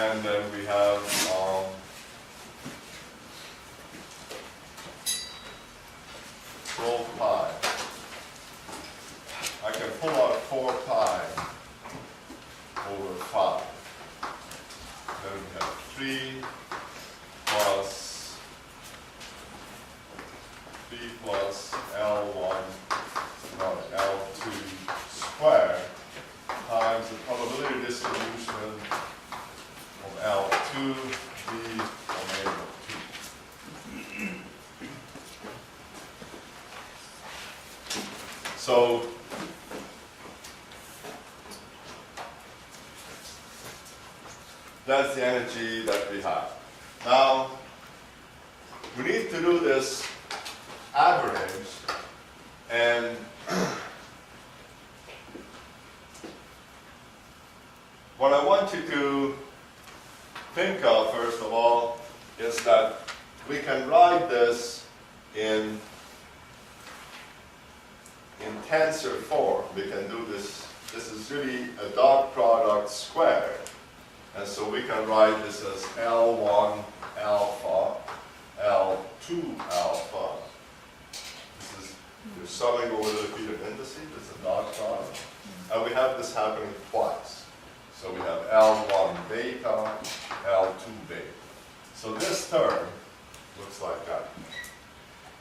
And then we have 12 pi. I can pull out 4 pi over 5. Then we have 3 plus L1 L2 squared times the probability distribution of L2 d omega 2. So that's the energy that we have. Now, we need to do this average, and what I want you to think of, first of all, is that we can write this in tensor form. We can do this. This is really a dot product squared. And so we can write this as L1 alpha, L2 alpha. This is, you're summing over the repeated indices. It's a dot product. And we have this happening twice. So we have L1 beta, L2 beta. So this term looks like that.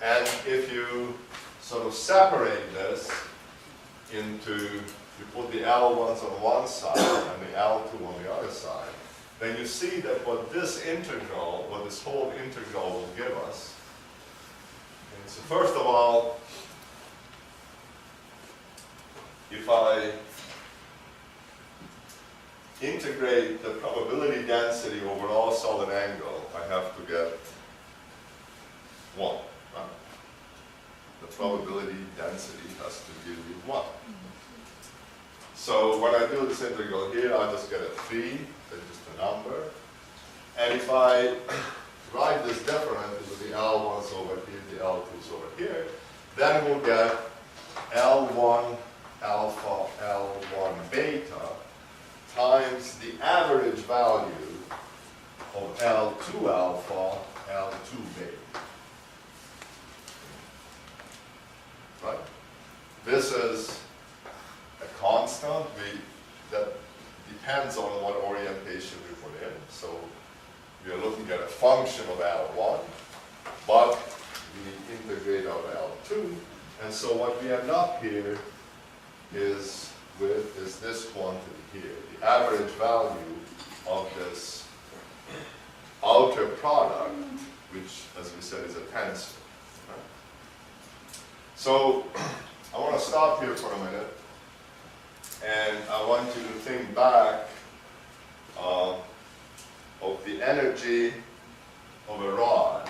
And if you sort of separate this into, you put the L1s on one side and the L2 on the other side, then you see that what this integral, what this whole integral will give us. And so first of all, if I integrate the probability density over all solid angle, I have to get 1. Right? The probability density has to give you 1. So when I do this integral here, I just get a 3, that's just a number. And if I write this differently with the L1s over here, the L2s over here, then we'll get L1 alpha, L1 beta times the average value of L2 alpha, L2 beta. Right? This is a constant that depends on what orientation we put in. So we are looking at a function of L1, but we integrate out L2. And so what we end up here is this quantity here, the average value of this outer product, which, as we said, is a tensor. Right? So I want to stop here for a minute, and I want you to think back of the energy of a rod,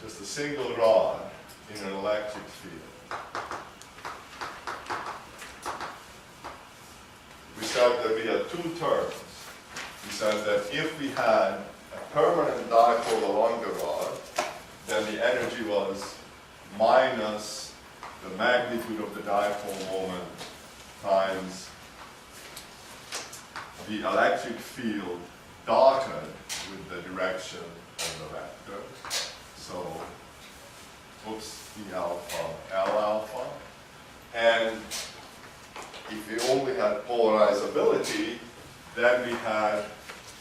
just a single rod in an electric field. We said that we had 2 terms. We said that if we had a permanent dipole along the rod, then the energy was minus the magnitude of the dipole moment times the electric field dotted with the direction of the vector. So, oops, E alpha, L alpha. And if we only had polarizability, then we had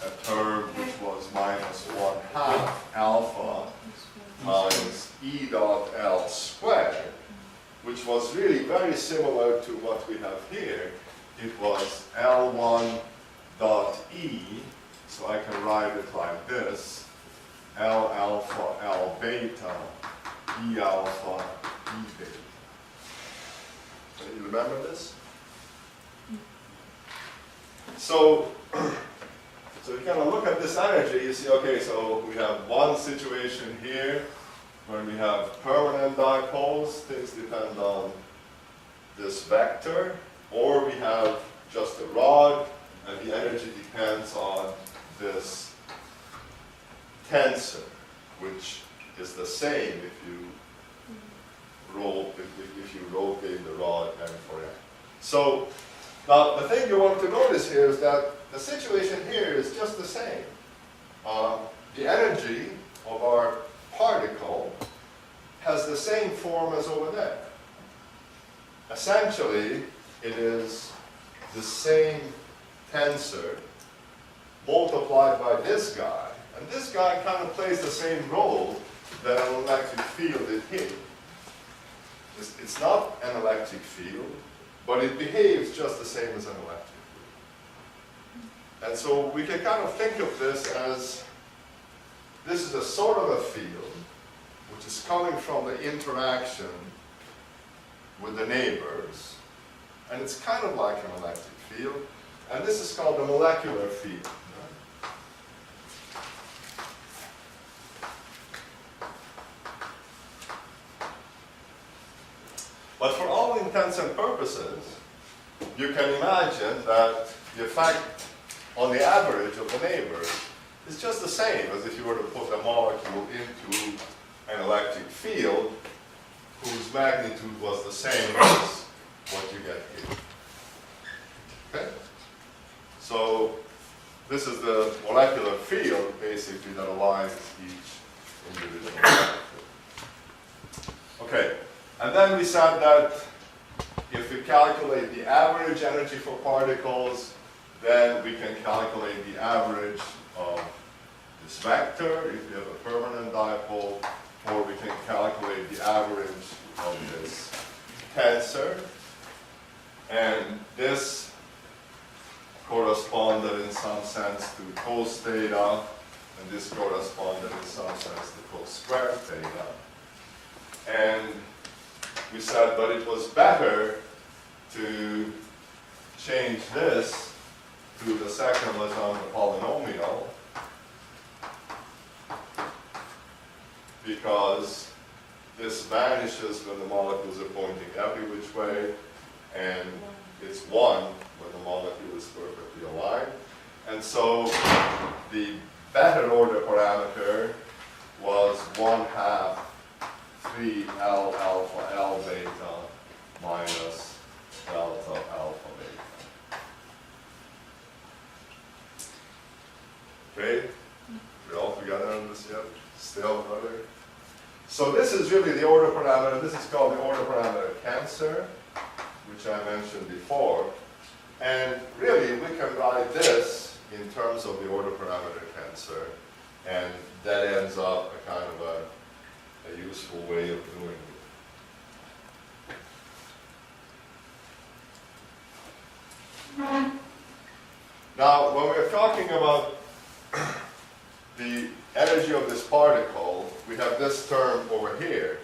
a term which was minus 1/2 alpha times E dot L squared, which was really very similar to what we have here. It was L1 dot E, so I can write it like this, L alpha, L beta, E alpha, E beta. You remember this? So you kind of look at this energy, you see, okay, so we have one situation here where we have permanent dipoles, things depend on this vector, or we have just a rod, and the energy depends on this tensor, which is the same if you rotate the rod end for end. So now the thing you want to notice here is that the situation here is just the same. The energy of our particle has the same form as over there. Essentially, it is the same tensor multiplied by this guy. And this guy kind of plays the same role that an electric field did here. It's not an electric field, but it behaves just the same as an electric field. And so we can kind of think of this as, this is a sort of a field, which is coming from the interaction with the neighbors, and it's kind of like an electric field, and this is called the molecular field. But for all intents and purposes, you can imagine that the effect on the average of the neighbors is just the same as if you were to put a molecule into an electric field whose magnitude was the same as what you get here. Okay? So this is the molecular field, basically, that aligns each individual molecule. Okay, and then we said that if we calculate the average energy for particles, then we can calculate the average of this vector, if we have a permanent dipole, or we can calculate the average of this tensor. And this corresponded in some sense to cos theta, and this corresponded in some sense to cos squared theta. And we said that it was better to change this to the second Legendre polynomial, because this vanishes when the molecules are pointing every which way, and it's 1 when the molecule is perfectly aligned. And so the better order parameter was 1/2 3L alpha L beta minus delta alpha beta. Okay? We're all together on this yet? Still, brother? So this is really the order parameter. This is called the order parameter tensor, which I mentioned before. And really, we can write this in terms of the order parameter tensor, and that ends up a kind of a useful way of doing it. Now, when we're talking about the energy of this particle, we have this term over here,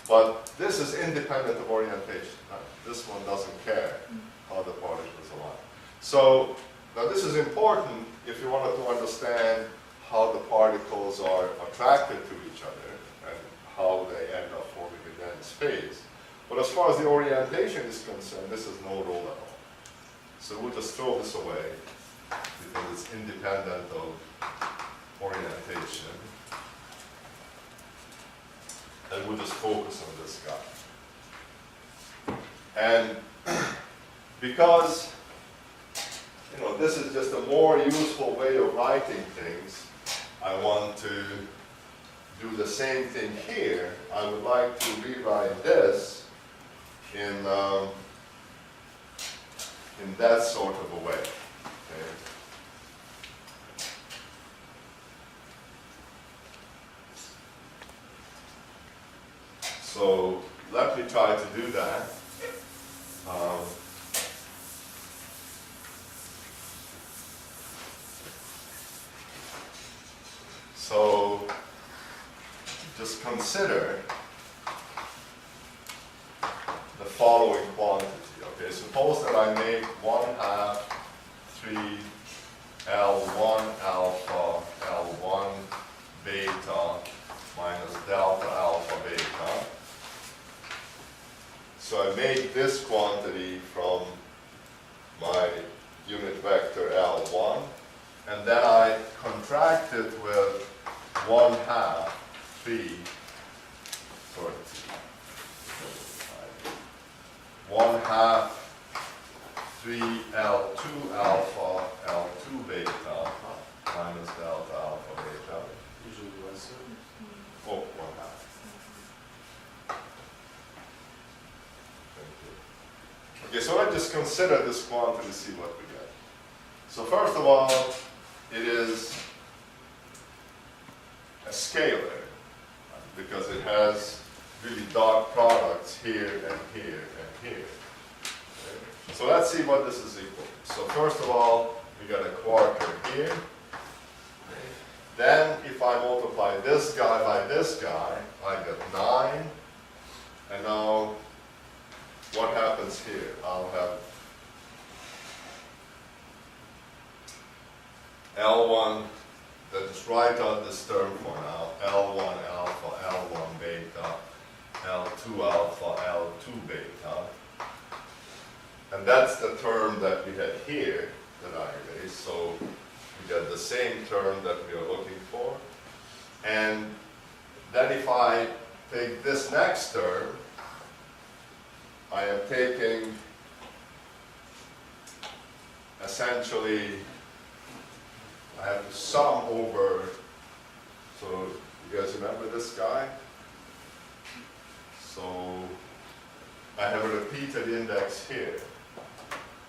but this is independent of orientation. This one doesn't care how the particles align. So, now this is important if you wanted to understand how the particles are attracted to each other and how they end up forming a dense phase. But as far as the orientation is concerned, this is no role at all. So we'll just throw this away because it's independent of orientation. And we'll just focus on this guy. And because, this is just a more useful way of writing things, I want to do the same thing here. I would like to rewrite this in that sort of a way. Okay? So let me try to do that. So just consider the following quantity. Okay, suppose that I make 1/2 3L1 alpha L1 beta minus delta alpha beta. So I make this quantity from my unit vector L1, and then I contract it with 1/2 3L L2 alpha, L2 beta, minus delta alpha beta. Usually 1/7. Oh, 1/2. Thank you. Okay, so let's just consider this quantity, see what we get. So first of all, it is a scalar, because it has really dot products here and here and here. Okay? So let's see what this is equal to. So first of all, we got a quarter here. Then if I multiply this guy by this guy, I get 9. And now, what happens here? I'll have L1, let's write out this term for now, L1 alpha, L1 beta, L2 alpha, L2 beta. And that's the term that we had here that I erased, so we get the same term that we are looking for. And then if I take this next term, I am taking essentially, I have to sum over, so you guys remember this guy? So I have a repeated index here.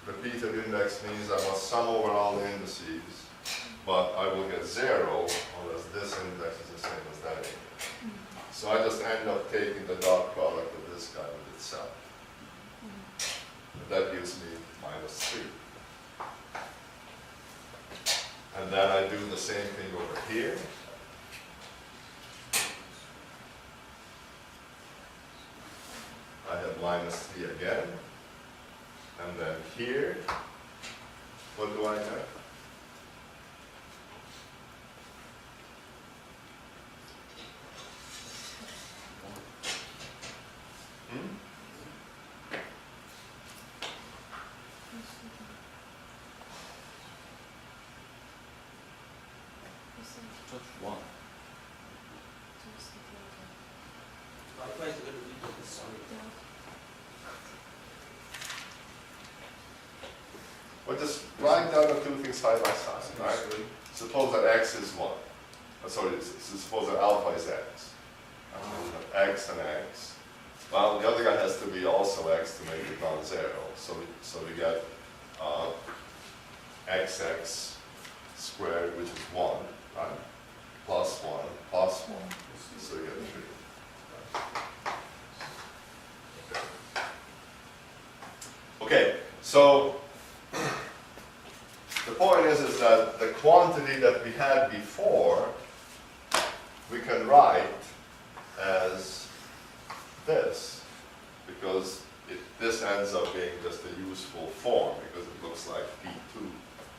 Repeated index means I must sum over all the indices, but I will get 0 unless this index is the same as that index. So I just end up taking the dot product of this guy with itself. That gives me -3. And then I do the same thing over here. I have -3 again. And then here, what do I have? Just 1. Well, just write down the two things side by side, right? Suppose that x is 1. Suppose that alpha is x. X and x. Well, the other guy has to be also x to make it non-zero. So we get xx squared, which is 1, right? Plus 1, plus 1. So you get 3. Okay, so the point is that the quantity that we had before, we can write as this, because this ends up being just a useful form, because it looks like P2.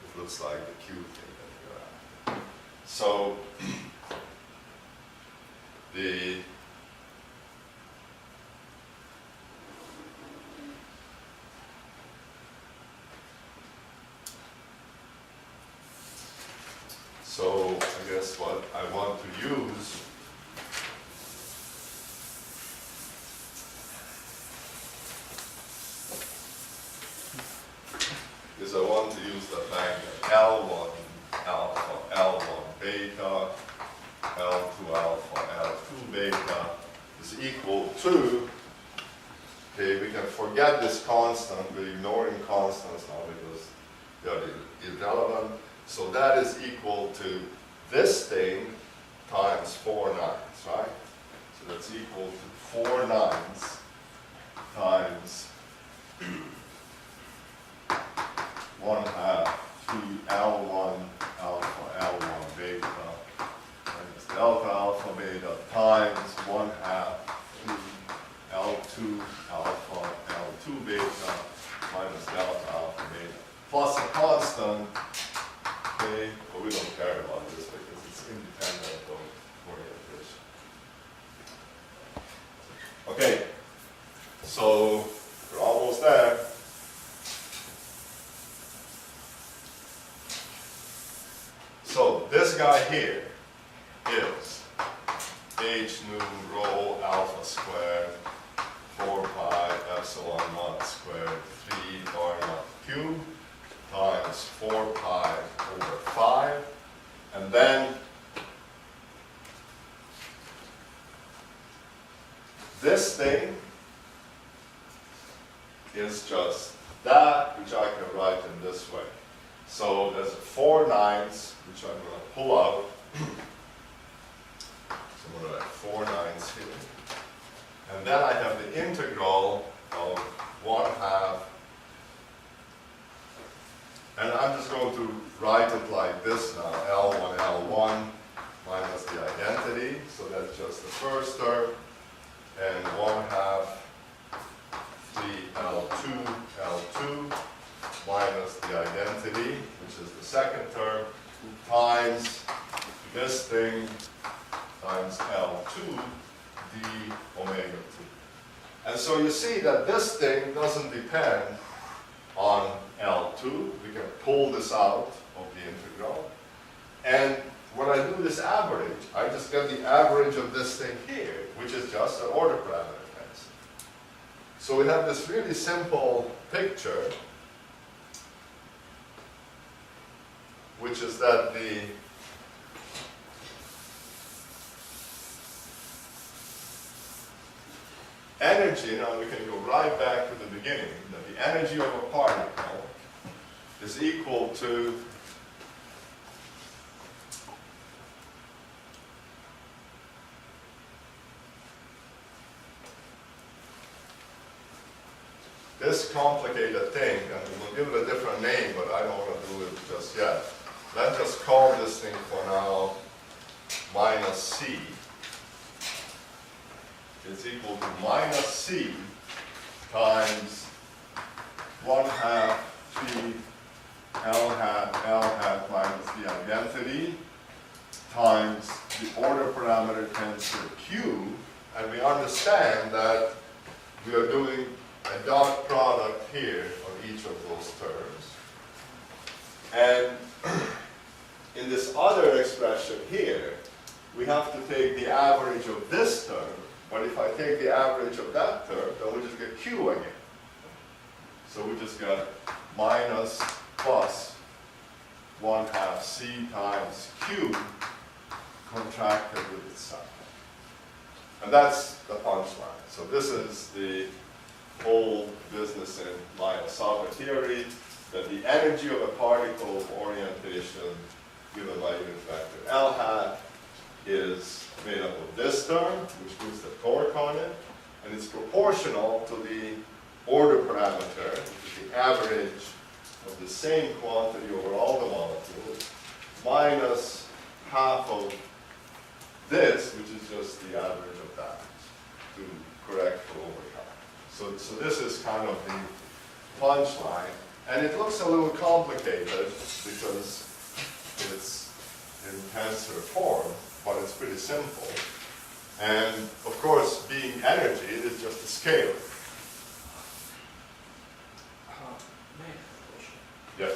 It looks like the Q thing that you're at. So So I guess what I want to use is I want to use the magnet L1 alpha, L1 beta, L2 alpha, L2 beta is equal to, okay, we can forget this constant, we're ignoring constants now because they are irrelevant. So that is equal to this thing times 4 nines, right? So that's equal to 4 nines times 1/2 L1 alpha, L1 beta, minus delta alpha beta times 1/2 L2 alpha, L2 beta, minus delta alpha beta, plus a constant. Okay, but we don't care about this because it's independent of orientation. Okay, so we're almost there. So this guy here is h nu rho alpha squared 4 pi epsilon naught squared 3 r naught cubed minus 4 pi over 5. And then this thing is just that, which I can write in this way. So there's 4 9s, which I'm going to pull out. So I'm going to write 4 9s here. And then I have the integral of 1/2. And I'm just going to write it like this now, L1, L1 minus the identity. So that's just the first term. And 1/2 3L2, L2 minus the identity, which is the second term, times this thing times L2 d omega 2. And so you see that this thing doesn't depend on L2. We can pull this out of the integral. And when I do this average, I just get the average of this thing here, which is just an order parameter tensor. So we have this really simple picture, which is that the energy, now we can go right back to the beginning, that the energy of a particle is equal to this complicated thing, and we'll give it a different name, but I don't want to do it just yet. Let's just call this thing for now minus C. It's equal to minus C times 1/2 P L hat minus the identity times the order parameter tensor Q. And we understand that we are doing a dot product here on each of those terms. And in this other expression here, we have to take the average of this term. But if I take the average of that term, then we just get Q again. So we just get minus plus 1/2 C times Q contracted with itself. And that's the punchline. So this is the whole business in Palffy-Muhoray theory, that the energy of a particle of orientation given by unit vector L hat is made up of this term, which gives the torque on it, and it's proportional to the order parameter, which is the average of the same quantity over all the molecules, minus half of this, which is just the average of that, to correct for overcome. So this is kind of the punchline, and it looks a little complicated because it's in tensor form, but it's pretty simple. And of course, being energy, it is just a scalar. May I have a question? Yes.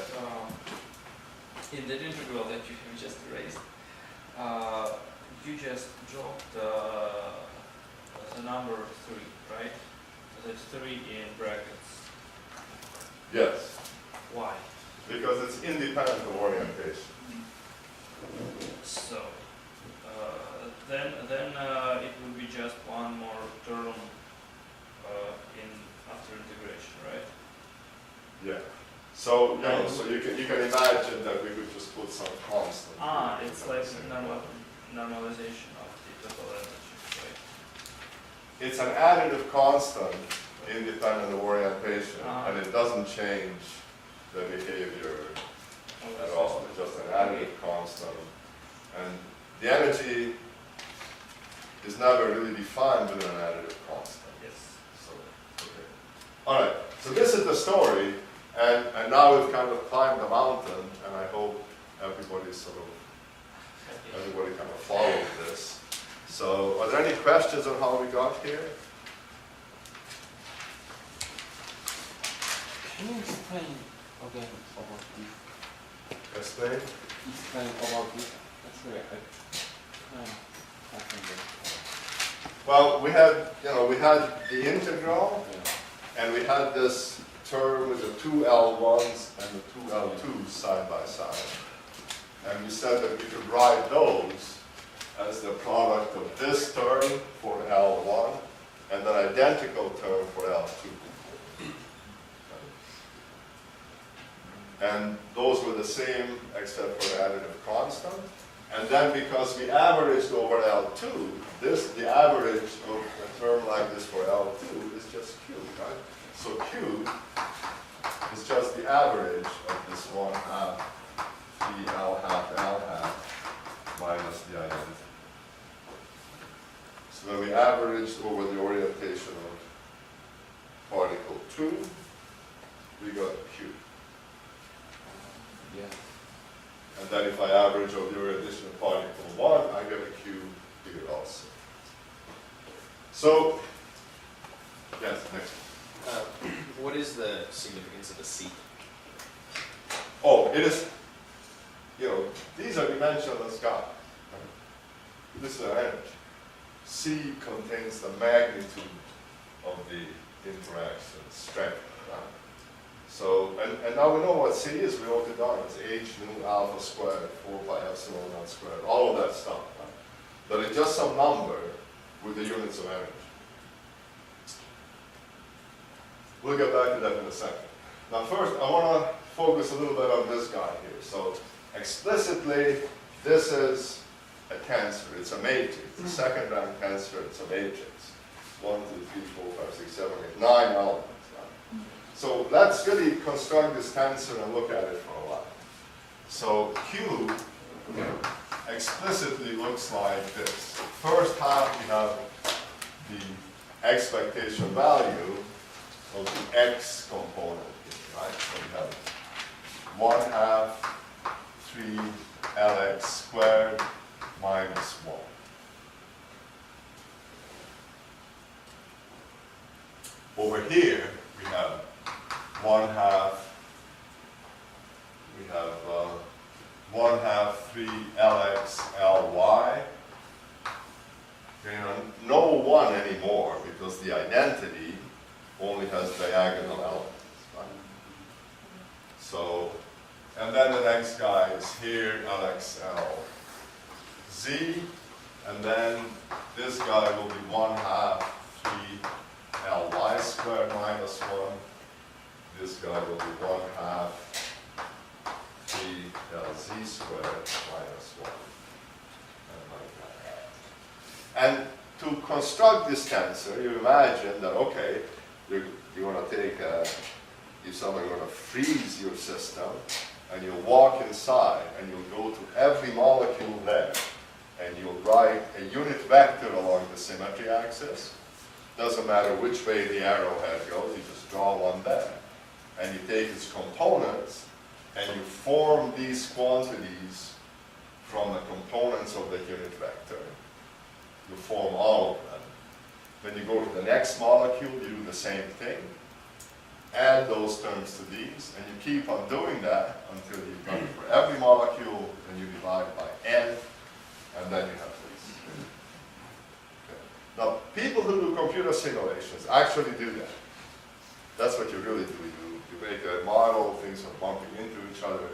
In that integral that you have just erased, you just dropped the number 3, right? So that's 3 in brackets. Yes. Why? Because it's independent of orientation. So then it would be just one more term in after integration, right? Yeah. So so you can imagine that we could just put some constant. It's like normalization of the total energy, right? It's an additive constant independent of orientation, and it doesn't change the behavior at all. It's just an additive constant. And the energy is never really defined with an additive constant. Yes. So, okay. All right. So this is the story, and now we've kind of climbed the mountain, and I hope everybody kind of followed this. So, are there any questions on how we got here? Can you explain again about this? Explain. Explain about this. Actually, I can't remember. Well, we had the integral, and we had this term with the two L1s and the two L2s side by side. And we said that we could write those as the product of this term for L1 and an identical term for L2. And those were the same except for the additive constant. And then because we averaged over L2, the average of a term like this for L2 is just Q, right? So Q is just the average of this 1/2 the L minus the identity. So then we averaged over the orientation of particle 2, we got Q. Yeah. And then if I average over the orientation of particle 1, I get a Q here also. So, yes, next. What is the significance of the C? Oh, it is, these are dimensionless God. This is an energy. C contains the magnitude of the interaction strength. Right? So, and now we know what C is. We wrote it down. It's H nu alpha squared, 4 pi epsilon naught squared, all of that stuff. Right? But it's just some number with the units of energy. We'll get back to that in a second. Now first, I want to focus a little bit on this guy here. So explicitly, this is a tensor. It's a matrix. It's a second rank tensor. It's a matrix. 1, 2, 3, 4, 5, 6, 7, 8, 9 elements. Right? So let's really construct this tensor and look at it for a while. So Q explicitly looks like this. First half, we have the expectation value of the x component here, right? So we have 1/2 3 Lx squared minus 1. Over here, we have 1/2 3 Lx Ly. No 1 anymore because the identity only has diagonal elements. Right? So, and then the next guy is here, LXL Z, and then this guy will be 1/2 3 Ly squared minus 1. This guy will be 1/2 3 Lz squared minus 1. And like that. And to construct this tensor, you imagine that, okay, you're going to take if somebody's going to freeze your system, and you'll walk inside, and you'll go to every molecule there, and you'll write a unit vector along the symmetry axis. Doesn't matter which way the arrowhead goes, you just draw one there. And you take its components, and you form these quantities from the components of the unit vector. You form all of them. Then you go to the next molecule, you do the same thing. Add those terms to these, and you keep on doing that until you've done it for every molecule, and you divide by n, and then you have this. Okay. Now, people who do computer simulations actually do that. That's what you really do. You make a model, things are bumping into each other.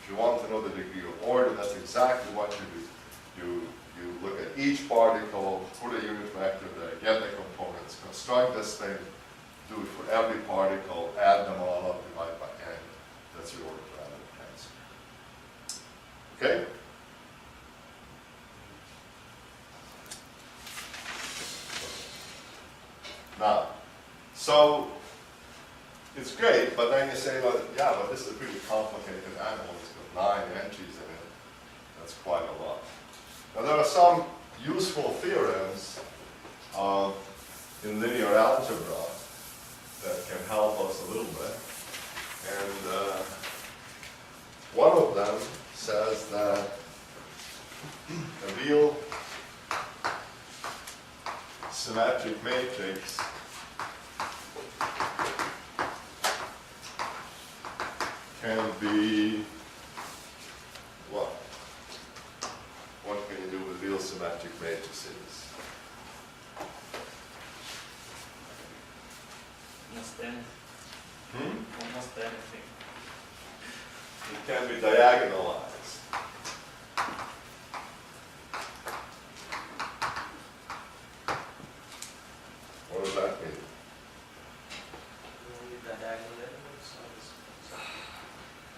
If you want to know the degree of order, that's exactly what you do. You look at each particle, put a unit vector there, get the components, construct this thing, do it for every particle, add them all up, divide by n. That's your order parameter tensor. Okay? Now, so it's great, but then you say, well, yeah, but this is a pretty complicated animal. It's got 9 entries in it. That's quite a lot. Now, there are some useful theorems in linear algebra that can help us a little bit. And one of them says that a real symmetric matrix can be what? What can you do with real symmetric matrices? Understand? Hmm? can be diagonalized. What does that mean?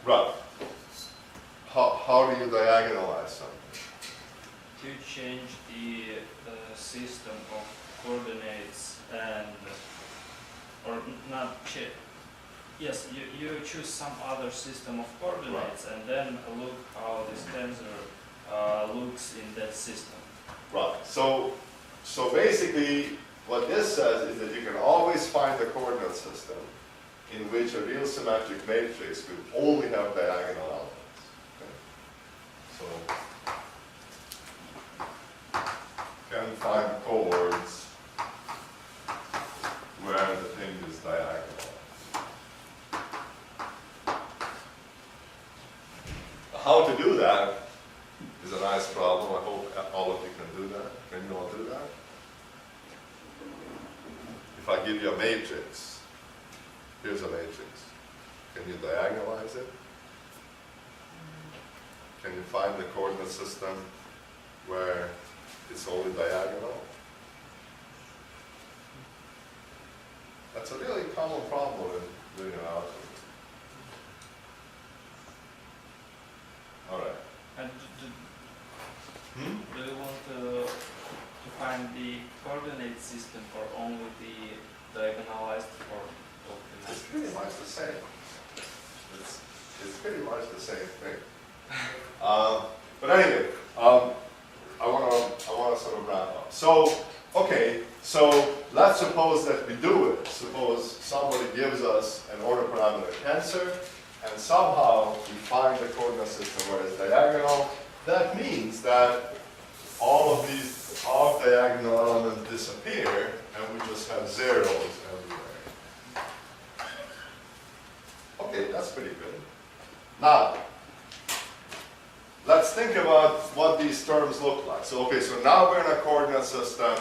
Right. How do you diagonalize something? You change the system of coordinates and, or not change. Yes, you choose some other system of coordinates and then look how this tensor looks in that system. Right. So basically, what this says is that you can always find a coordinate system in which a real symmetric matrix will only have diagonal elements. Okay? So can find chords where the thing is diagonal. How to do that is a nice problem. I hope all of you can do that. Can you all do that? If I give you a matrix, here's a matrix. Can you diagonalize it? Can you find the coordinate system where it's only diagonal? That's a really common problem in linear algebra. All right. And do you want to find the coordinate system for only the diagonalized form of the It's matrix? pretty much the same. It's pretty much the same thing. But anyway, I want to sort of wrap up. So, okay, so let's suppose that we do it. Suppose somebody gives us an order parameter tensor, and somehow we find the coordinate system where it's diagonal. That means that all of these off-diagonal elements disappear, and we just have zeros everywhere. Okay, that's pretty good. Now, let's think about what these terms look like. So, okay, so now we're in a coordinate system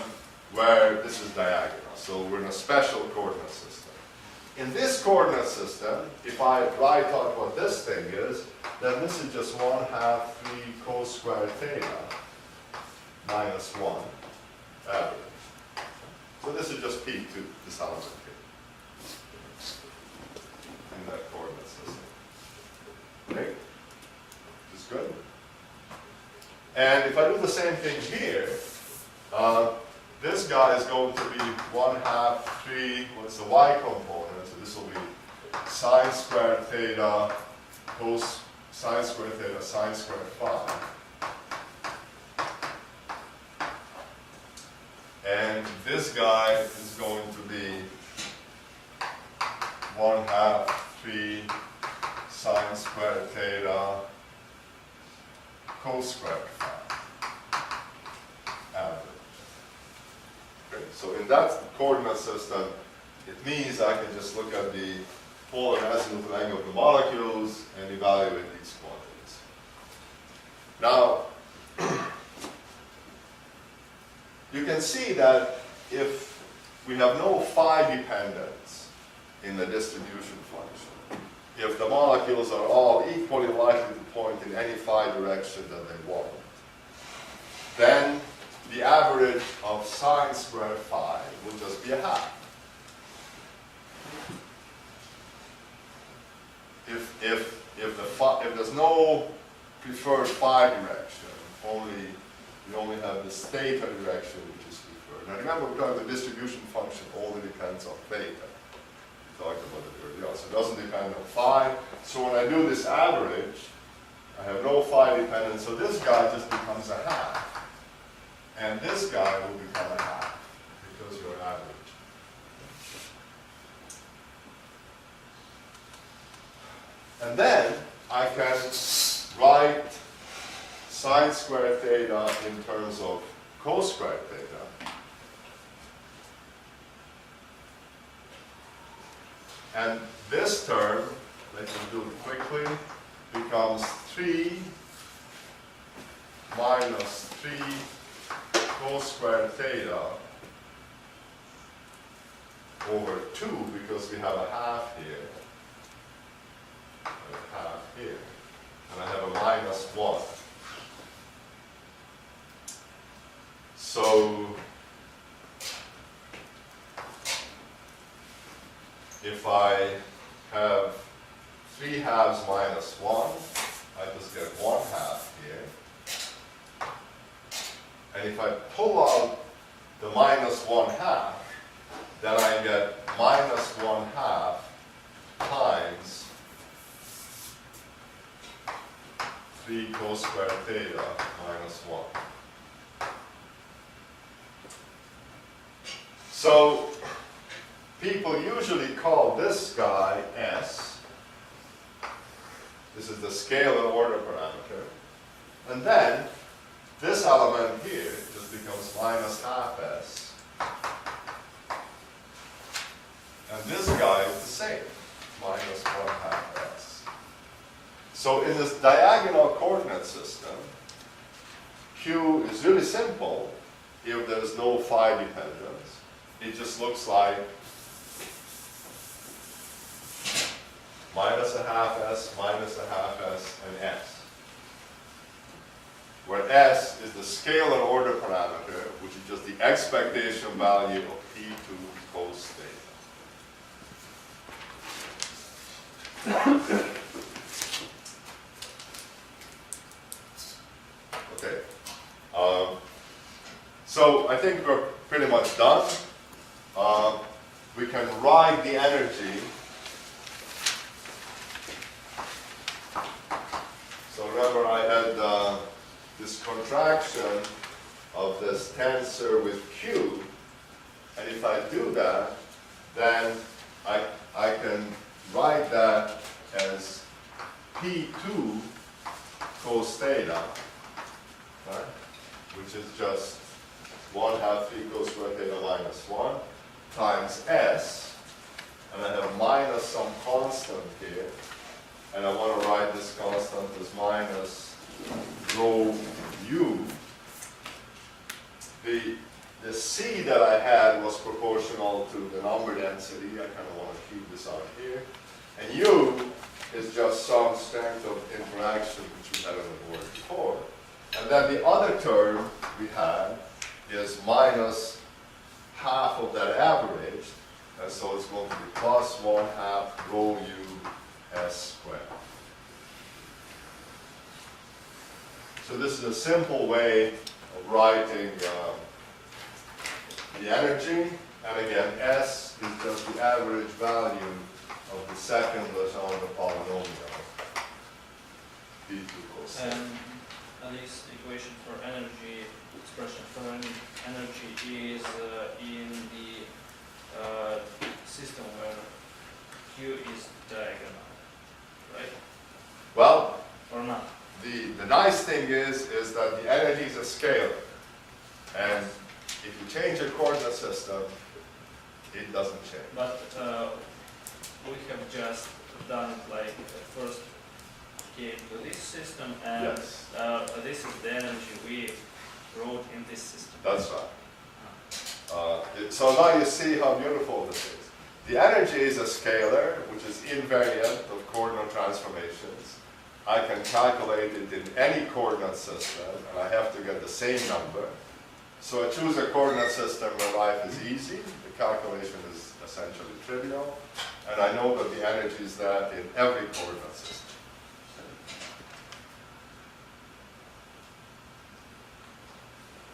where this is diagonal. So we're in a special coordinate system. In this coordinate system, if I write out what this thing is, then this is just 1/2 3 cos squared theta minus 1 average. So this is just P2, this element here, in that coordinate system. Okay? This is good. And if I do the same thing here, this guy is going to be 1/2 3, what's the y component? So this will be sine squared theta, cos sine squared theta, sine squared phi. And this guy is going to be 1/2 3 sine squared theta, cos squared phi. Average. Okay, so in that coordinate system, it means I can just look at the polar and azimuthal angle of the molecules and evaluate these quantities. Now, you can see that if we have no phi dependence in the distribution function, if the molecules are all equally likely to point in any phi direction that they want, then the average of sine squared phi will just be 1/2. If there's no preferred phi direction, we only have this theta direction which is preferred. Now remember, because the distribution function only depends on theta. We talked about it earlier on, so it doesn't depend on phi. So when I do this average, I have no phi dependence, so this guy just becomes 1/2. And this guy will become 1/2 because you're average. And then I can write sine squared theta in terms of cos squared theta. And this term, let me do it quickly, becomes 3 minus 3 cos squared theta over 2, because we have 1/2 here, and 1/2 here. minus 1. So if I have 3 halves minus 1, I just get 1 half here. And if I pull out the minus 1 half, then I get minus 1 half times 3 cos squared theta minus 1. So people usually call this guy S. This is the scalar order parameter. And then this element here just becomes minus half S. And this guy is the same, minus 1 half S. So in this diagonal coordinate system, Q is really simple if there's no phi dependence. It just looks like minus a half S, minus a half S, and S. Where S is the scalar order parameter, which is just the expectation value of P2 cos theta. Okay. So I think we're pretty much done. We can write the energy. So remember I had this contraction of this tensor with Q, and if I do that, then I can write that as P2 cos theta, right? Which is just 1 half 3 cos squared theta minus 1 times S, and I have minus some constant here, and I want to write this constant as minus rho u. The C that I had was proportional to the number density. I kind of want to cube this out here. And U is just some strength of interaction, which we had on the board before. And then the other term we had is minus half of that average. And so it's going to be plus 1 half rho U S squared. So this is a simple way of writing the energy, and again, S is just the average value of the second Legendre polynomial, P2 cos. And this equation for energy, expression for energy is in the system where Q is diagonal, right? Well, Or not? the nice thing is that the energy is a scalar, and if you change a coordinate system, it doesn't change. But we have just done it like first came to this system, and Yes. this is the energy we wrote in this system. That's right. So now you see how beautiful this is. The energy is a scalar, which is invariant of coordinate transformations. I can calculate it in any coordinate system, and I have to get the same number. So I choose a coordinate system where life is easy, the calculation is essentially trivial, and I know that the energy is that in every coordinate system.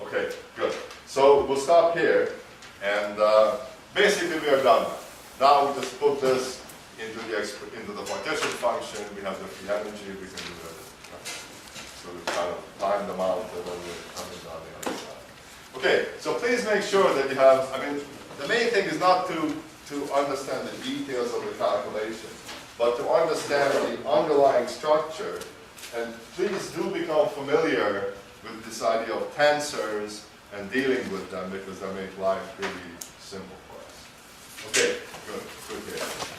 Okay, good. So we'll stop here, and basically we are done. Now we just put this into the partition function. We have the free energy. We can do everything. Right? So we kind of time them out, and then we're coming down the other side. Okay, so please make sure that you have. I mean, the main thing is not to understand the details of the calculation, but to understand the underlying structure. And please do become familiar with this idea of tensors and dealing with them, because they make life really simple for us. Okay, good. Good here.